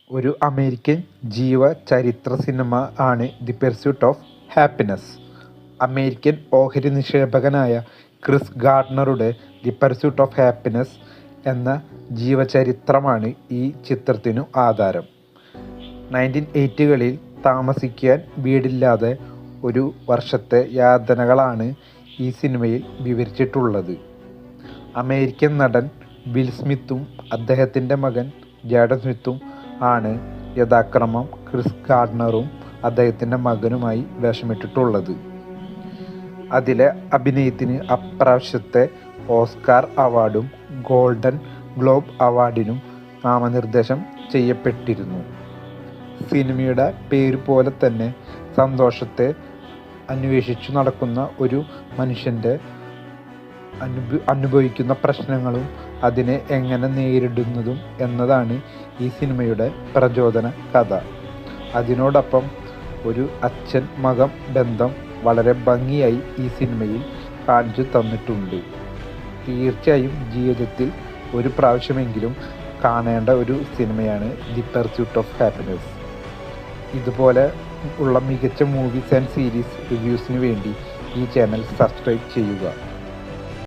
ഒരു അമേരിക്കൻ ജീവചരിത്ര സിനിമ ആണ് the pursuit of happiness. American ഓഹരി നിക്ഷേപകനായ ക്രിസ് ഗാർഡനറുടെ ദി പെർസ്യൂട്ട് ഓഫ് ഹാപ്പിനെസ് എന്ന ജീവചരിത്രമാണ് ഈ ചിത്രത്തിനു ആധാരം. 1980കളിൽ താമസിക്കാൻ വീടില്ലാതെ ഒരു വർഷത്തെ യാതനകളാണ് ഈ സിനിമയിൽ വിവരിച്ചിട്ടുള്ളത്. അമേരിക്കൻ നടൻ വിൽ സ്മിത്തും അദ്ദേഹത്തിൻ്റെ മകൻ ജാഡൻ സ്മിത്തും ആണ് യഥാക്രമം ക്രിസ് ഗാർഡനറും അദ്ദേഹത്തിൻ്റെ മകനുമായി വേഷമിട്ടിട്ടുള്ളത്. അതിലെ അഭിനയത്തിന് അപ്രാവശ്യത്തെ ഓസ്കാർ അവാർഡും ഗോൾഡൻ ഗ്ലോബ് അവാർഡിനും നാമനിർദ്ദേശം ചെയ്യപ്പെട്ടിരുന്നു. സിനിമയുടെ പേര് പോലെ തന്നെ സന്തോഷത്തെ അന്വേഷിച്ചു നടക്കുന്ന ഒരു മനുഷ്യൻ്റെ അനുഭവിക്കുന്ന പ്രശ്നങ്ങളും അതിനെ എങ്ങനെ നേരിടുന്നതും എന്നതാണ് ഈ സിനിമയുടെ പ്രചോദന കഥ. അതിനോടൊപ്പം ഒരു അച്ഛൻ മകൻ ബന്ധം വളരെ ഭംഗിയായി ഈ സിനിമയിൽ കാണിച്ചു തന്നിട്ടുണ്ട്. തീർച്ചയായും ജീവിതത്തിൽ ഒരു പ്രാവശ്യമെങ്കിലും കാണേണ്ട ഒരു സിനിമയാണ് ദി പെർസ്യൂട്ട് ഓഫ് ഹാപ്പിനെസ്. ഇതുപോലെ ഉള്ള മികച്ച മൂവീസ് ആൻഡ് സീരീസ് റിവ്യൂസിന് വേണ്ടി ഈ ചാനൽ സബ്സ്ക്രൈബ് ചെയ്യുക.